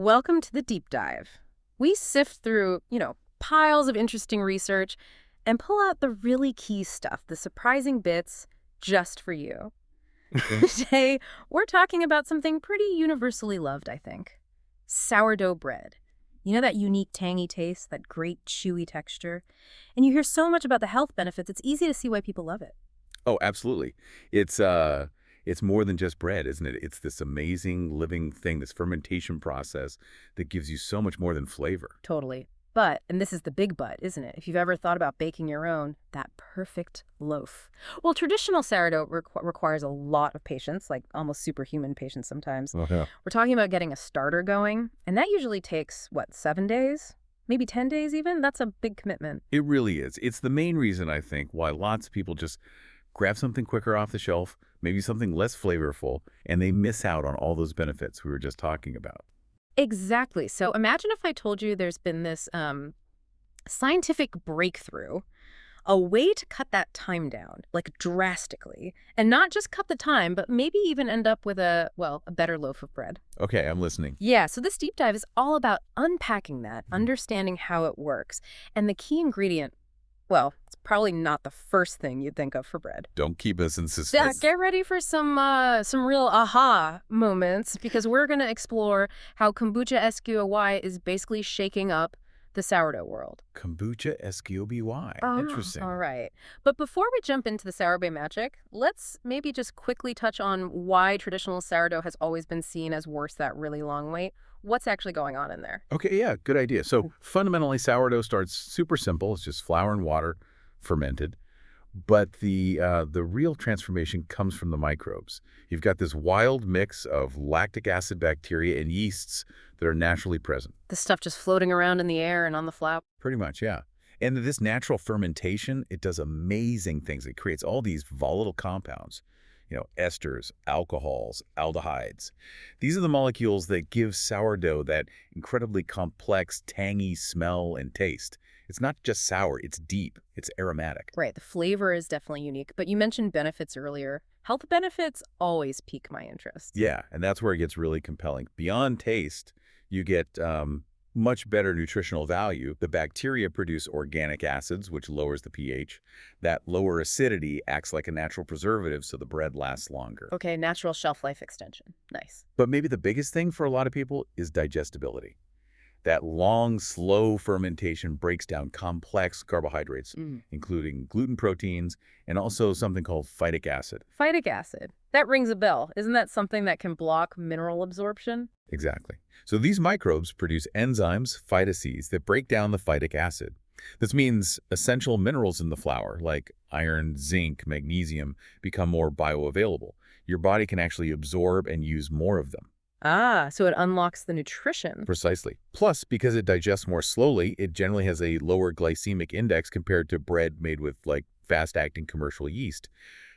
Welcome to the deep dive. We sift through, piles of interesting research and pull out the really key stuff, the surprising bits, just for you. Today, we're talking about something pretty universally loved, I think. Sourdough bread. You know that unique tangy taste, that great chewy texture? And you hear so much about the health benefits, it's easy to see why people love it. Oh, absolutely. It's more than just bread, isn't it? It's this amazing living thing, this fermentation process that gives you so much more than flavor. Totally. But, and this is the big but, isn't it? If you've ever thought about baking your own, that perfect loaf. Well, traditional sourdough requires a lot of patience, like almost superhuman patience sometimes. Oh, yeah. We're talking about getting a starter going, and that usually takes, what, 7 days? Maybe 10 days even? That's a big commitment. It really is. It's the main reason, I think, why lots of people just grab something quicker off the shelf, maybe something less flavorful, and they miss out on all those benefits we were just talking about. Exactly. So imagine if I told you there's been this scientific breakthrough, a way to cut that time down, like drastically, and not just cut the time, but maybe even end up with a better loaf of bread. Okay, I'm listening. Yeah, so this deep dive is all about unpacking that, understanding how it works, and the key ingredient, well, it's probably not the first thing you'd think of for bread. Don't keep us in Yeah, suspense. get ready for some real aha moments because we're going to explore how kombucha SQOY is basically shaking up the sourdough world. Kombucha SQOBY. Interesting. All right. But before we jump into the sourdough magic, let's maybe just quickly touch on why traditional sourdough has always been seen as worth that really long wait. What's actually going on in there? Okay, yeah, good idea. So fundamentally, sourdough starts super simple. It's just flour and water fermented. But the real transformation comes from the microbes. You've got this wild mix of lactic acid bacteria and yeasts that are naturally present. The stuff just floating around in the air and on the flour. Pretty much, yeah. And this natural fermentation, it does amazing things. It creates all these volatile compounds, esters, alcohols, aldehydes. These are the molecules that give sourdough that incredibly complex, tangy smell and taste. It's not just sour, it's deep, it's aromatic. Right, the flavor is definitely unique, but you mentioned benefits earlier. Health benefits always pique my interest. Yeah, and that's where it gets really compelling. Beyond taste, you get much better nutritional value. The bacteria produce organic acids, which lowers the pH. That lower acidity acts like a natural preservative, so the bread lasts longer. Okay, natural shelf life extension. Nice. But maybe the biggest thing for a lot of people is digestibility. That long, slow fermentation breaks down complex carbohydrates, including gluten proteins and also something called phytic acid. Phytic acid. That rings a bell. Isn't that something that can block mineral absorption? Exactly. So these microbes produce enzymes, phytases, that break down the phytic acid. This means essential minerals in the flour, like iron, zinc, magnesium, become more bioavailable. Your body can actually absorb and use more of them. Ah, so it unlocks the nutrition. Precisely. Plus, because it digests more slowly, it generally has a lower glycemic index compared to bread made with, fast-acting commercial yeast.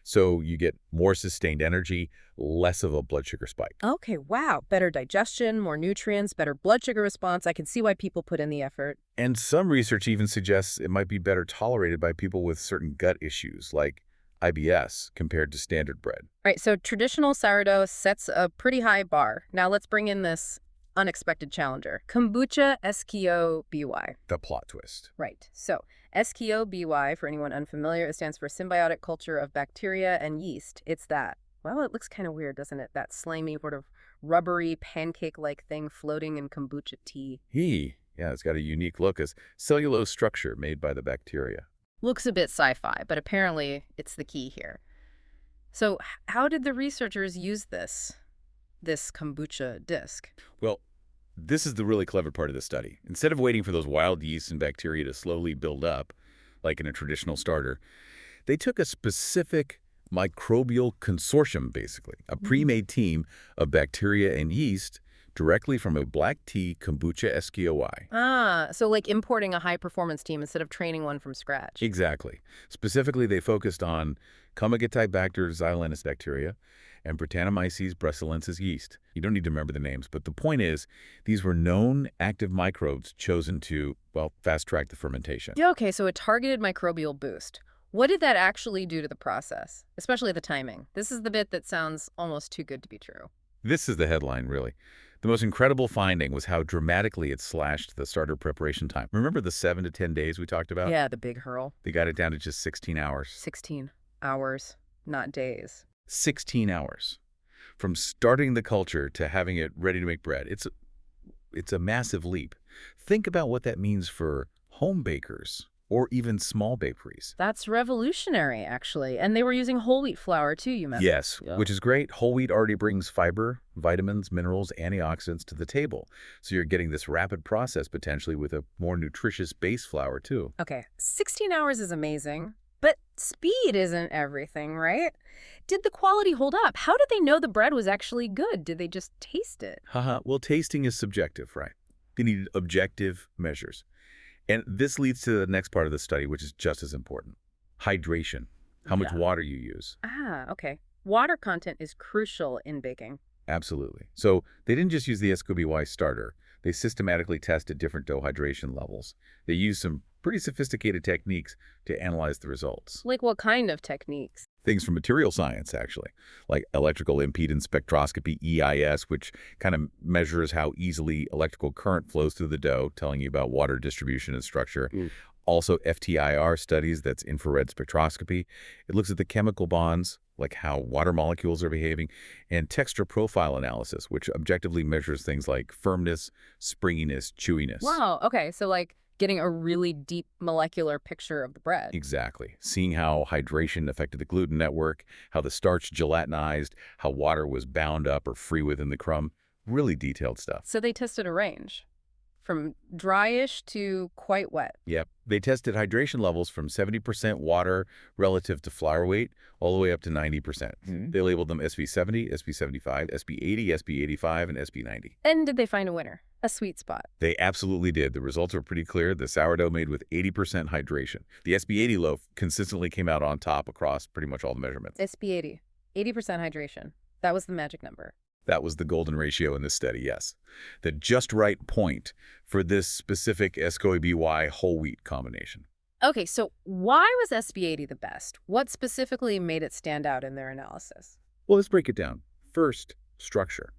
So you get more sustained energy, less of a blood sugar spike. Okay, wow. Better digestion, more nutrients, better blood sugar response. I can see why people put in the effort. And some research even suggests it might be better tolerated by people with certain gut issues, like IBS, compared to standard bread. All right, so traditional sourdough sets a pretty high bar. Now let's bring in this unexpected challenger, kombucha SQOBY. The plot twist. Right. So SQOBY, for anyone unfamiliar, it stands for symbiotic culture of bacteria and yeast. It's that. Well, it looks kind of weird, doesn't it? That slimy, sort of rubbery, pancake-like thing floating in kombucha tea. Yeah, it's got a unique look as cellulose structure made by the bacteria. Looks a bit sci-fi, but apparently it's the key here. So how did the researchers use this kombucha disc? Well, this is the really clever part of the study. Instead of waiting for those wild yeasts and bacteria to slowly build up, like in a traditional starter, they took a specific microbial consortium, basically, a pre-made team of bacteria and yeast directly from a black tea kombucha SQOY. Ah, so like importing a high-performance team instead of training one from scratch. Exactly. Specifically, they focused on Comagotibacter xylanus bacteria and Brettanomyces bruxellensis yeast. You don't need to remember the names, but the point is, these were known active microbes chosen to, fast-track the fermentation. Yeah, okay, so a targeted microbial boost. What did that actually do to the process, especially the timing? This is the bit that sounds almost too good to be true. This is the headline, really. The most incredible finding was how dramatically it slashed the starter preparation time. Remember the 7 to 10 days we talked about? Yeah, the big hurl. They got it down to just 16 hours. 16 hours, not days. 16 hours. From starting the culture to having it ready to make bread. It's a massive leap. Think about what that means for home bakers or even small bakeries. That's revolutionary, actually. And they were using whole wheat flour, too, you mentioned. Yes, Yeah. which is great. Whole wheat already brings fiber, vitamins, minerals, antioxidants to the table. So you're getting this rapid process potentially with a more nutritious base flour too. Okay, 16 hours is amazing, but speed isn't everything, right? Did the quality hold up? How did they know the bread was actually good? Did they just taste it? Haha, well, tasting is subjective, right? You need objective measures. And this leads to the next part of the study, which is just as important. Hydration, how much Yeah. water you use. Ah, okay. Water content is crucial in baking. Absolutely. So they didn't just use the SCOBY starter. They systematically tested different dough hydration levels. They used some pretty sophisticated techniques to analyze the results. Like what kind of techniques? Things from material science, actually, like electrical impedance spectroscopy, EIS, which kind of measures how easily electrical current flows through the dough, telling you about water distribution and structure. Also, FTIR studies, that's infrared spectroscopy. It looks at the chemical bonds, like how water molecules are behaving, and texture profile analysis, which objectively measures things like firmness, springiness, chewiness. Wow, okay, so like getting a really deep molecular picture of the bread. Exactly. Seeing how hydration affected the gluten network, how the starch gelatinized, how water was bound up or free within the crumb. Really detailed stuff. So they tested a range, from dryish to quite wet. Yep. They tested hydration levels from 70% water relative to flour weight all the way up to 90%. They labeled them SB70, SB75, SB80, SB85, and SB90. And did they find a winner? A sweet spot? They absolutely did. The results are pretty clear. The sourdough made with 80% hydration. The SB80 loaf consistently came out on top across pretty much all the measurements. SB80, 80% hydration. That was the magic number. That was the golden ratio in this study, yes. The just right point for this specific SCOBY whole wheat combination. Okay, so why was SB80 the best? What specifically made it stand out in their analysis? Well, let's break it down. First, structure.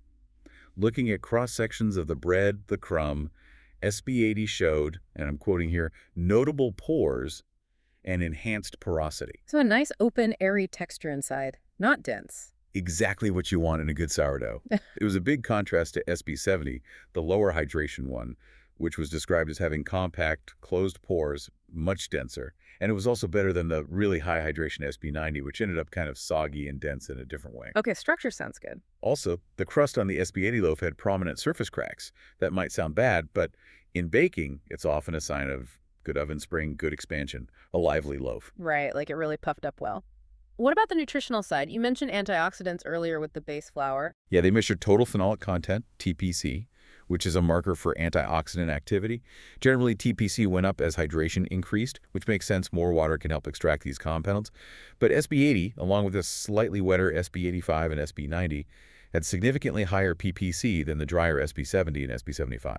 Looking at cross-sections of the bread, the crumb, SB80 showed, and I'm quoting here, notable pores and enhanced porosity. So a nice open, airy texture inside, not dense. Exactly what you want in a good sourdough. It was a big contrast to SB70, the lower hydration one, which was described as having compact, closed pores, much denser. And it was also better than the really high hydration SB90, which ended up kind of soggy and dense in a different way. Okay, structure sounds good. Also, the crust on the SB80 loaf had prominent surface cracks. That might sound bad, but in baking, it's often a sign of good oven spring, good expansion, a lively loaf. Right, like it really puffed up well. What about the nutritional side? You mentioned antioxidants earlier with the base flour. Yeah, they measured total phenolic content, TPC, which is a marker for antioxidant activity. Generally, TPC went up as hydration increased, which makes sense. More water can help extract these compounds. But SB80, along with a slightly wetter SB85 and SB90, had significantly higher PPC than the drier SB70 and SB75.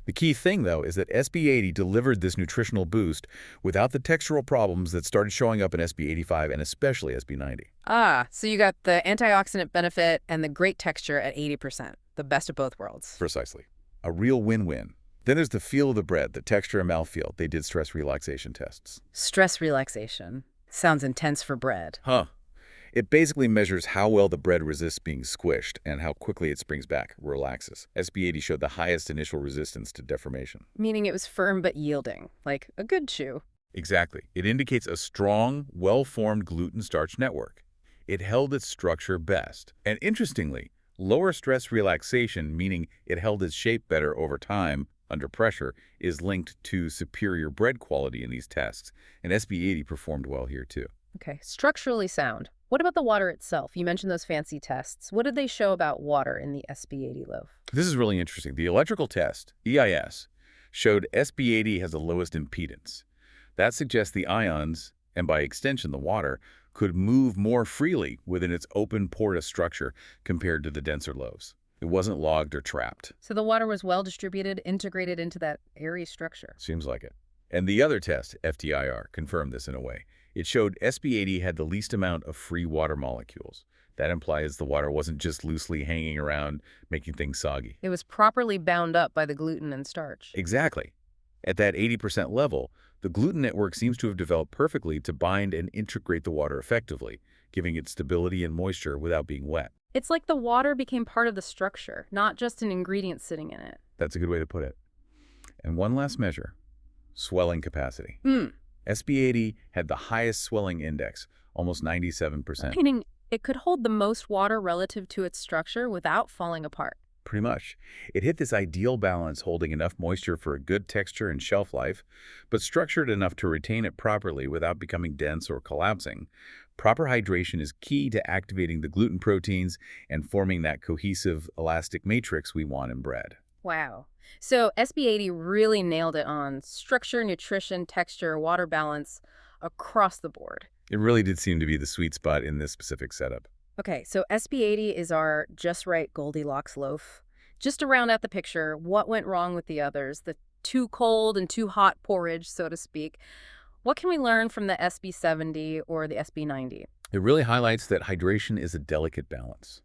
The key thing, though, is that SB80 delivered this nutritional boost without the textural problems that started showing up in SB85 and especially SB90. Ah, so you got the antioxidant benefit and the great texture at 80%. The best of both worlds. Precisely. A real win-win. Then there's the feel of the bread, the texture and mouthfeel. They did stress relaxation tests. Stress relaxation. Sounds intense for bread. Huh. It basically measures how well the bread resists being squished and how quickly it springs back, relaxes. SB80 showed the highest initial resistance to deformation. Meaning it was firm but yielding, like a good chew. Exactly. It indicates a strong, well-formed gluten starch network. It held its structure best. And interestingly, lower stress relaxation, meaning it held its shape better over time under pressure, is linked to superior bread quality in these tests. And SB80 performed well here too. Okay, structurally sound. What about the water itself? You mentioned those fancy tests. What did they show about water in the SB80 loaf? This is really interesting. The electrical test, EIS, showed SB80 has the lowest impedance. That suggests the ions, and by extension the water, could move more freely within its open porous structure compared to the denser loaves. It wasn't logged or trapped. So the water was well distributed, integrated into that airy structure. Seems like it. And the other test, FTIR, confirmed this in a way. It showed SB80 had the least amount of free water molecules, That implies the water wasn't just loosely hanging around, making things soggy. It was properly bound up by the gluten and starch. Exactly. At that 80% level, the gluten network seems to have developed perfectly to bind and integrate the water effectively, giving it stability and moisture without being wet. It's like the water became part of the structure, not just an ingredient sitting in it. That's a good way to put it. And one last measure, swelling capacity. SB80 had the highest swelling index, almost 97%. Meaning it could hold the most water relative to its structure without falling apart. Pretty much. It hit this ideal balance, holding enough moisture for a good texture and shelf life, but structured enough to retain it properly without becoming dense or collapsing. Proper hydration is key to activating the gluten proteins and forming that cohesive, elastic matrix we want in bread. Wow. So SB80 really nailed it on structure, nutrition, texture, water balance across the board. It really did seem to be the sweet spot in this specific setup. Okay, so SB80 is our just right Goldilocks loaf. Just to round out the picture, what went wrong with the others? The too cold and too hot porridge, so to speak. What can we learn from the SB70 or the SB90? It really highlights that hydration is a delicate balance.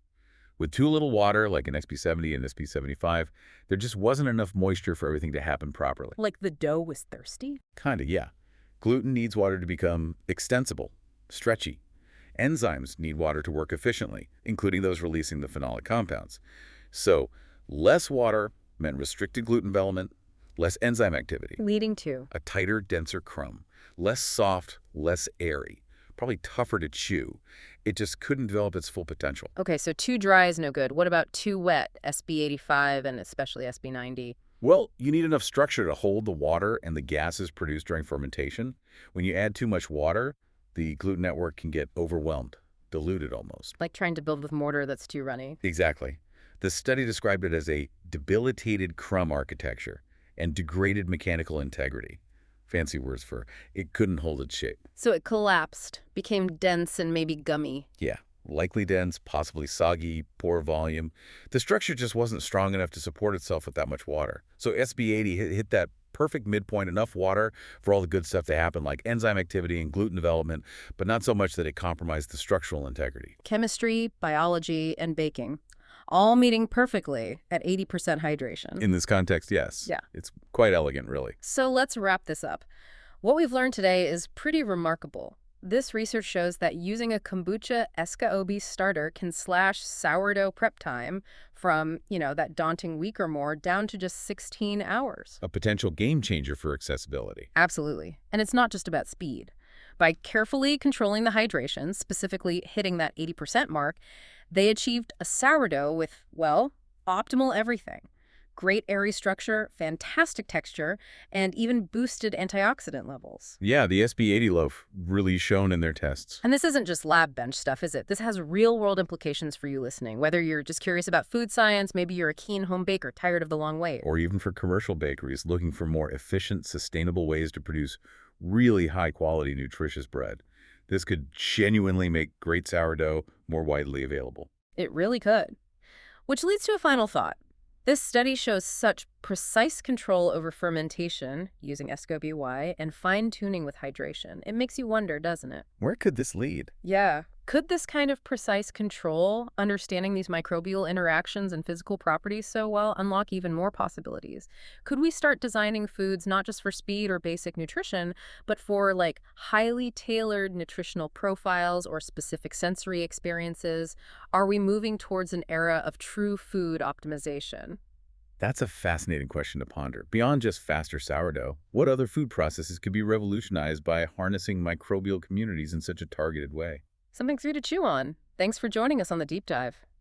With too little water, like in SB70 and SB75, there just wasn't enough moisture for everything to happen properly. Like the dough was thirsty? Kinda, yeah. Gluten needs water to become extensible, stretchy. Enzymes need water to work efficiently, including those releasing the phenolic compounds. So, less water meant restricted gluten development, less enzyme activity, Leading to? a tighter, denser crumb, less soft, less airy, probably tougher to chew. It just couldn't develop its full potential. Okay, so too dry is no good. What about too wet, SB85 and especially SB90? Well, you need enough structure to hold the water and the gases produced during fermentation. When you add too much water, the gluten network can get overwhelmed, diluted almost. Like trying to build with mortar that's too runny. Exactly. The study described it as a debilitated crumb architecture and degraded mechanical integrity. Fancy words for it couldn't hold its shape. So it collapsed, became dense and maybe gummy. Yeah, likely dense, possibly soggy, poor volume. The structure just wasn't strong enough to support itself with that much water. So SB80 hit that perfect midpoint, enough water for all the good stuff to happen, like enzyme activity and gluten development, but not so much that it compromised the structural integrity. Chemistry, biology, and baking, all meeting perfectly at 80% hydration. In this context, yes. Yeah. It's quite elegant, really. So let's wrap this up. What we've learned today is pretty remarkable. This research shows that using a kombucha Escaobi starter can slash sourdough prep time from, that daunting week or more down to just 16 hours. A potential game changer for accessibility. Absolutely. And it's not just about speed. By carefully controlling the hydration, specifically hitting that 80% mark, they achieved a sourdough with, well, optimal everything. Great airy structure, fantastic texture, and even boosted antioxidant levels. Yeah, the SB80 loaf really shone in their tests. And this isn't just lab bench stuff, is it? This has real-world implications for you listening, whether you're just curious about food science, maybe you're a keen home baker tired of the long wait. Or even for commercial bakeries looking for more efficient, sustainable ways to produce really high-quality, nutritious bread. This could genuinely make great sourdough more widely available. It really could. Which leads to a final thought. This study shows such precise control over fermentation using SCOBY and fine-tuning with hydration. It makes you wonder, doesn't it? Where could this lead? Yeah. Could this kind of precise control, understanding these microbial interactions and physical properties so well, unlock even more possibilities? Could we start designing foods not just for speed or basic nutrition, but for highly tailored nutritional profiles or specific sensory experiences? Are we moving towards an era of true food optimization? That's a fascinating question to ponder. Beyond just faster sourdough, what other food processes could be revolutionized by harnessing microbial communities in such a targeted way? Something for you to chew on. Thanks for joining us on The Deep Dive.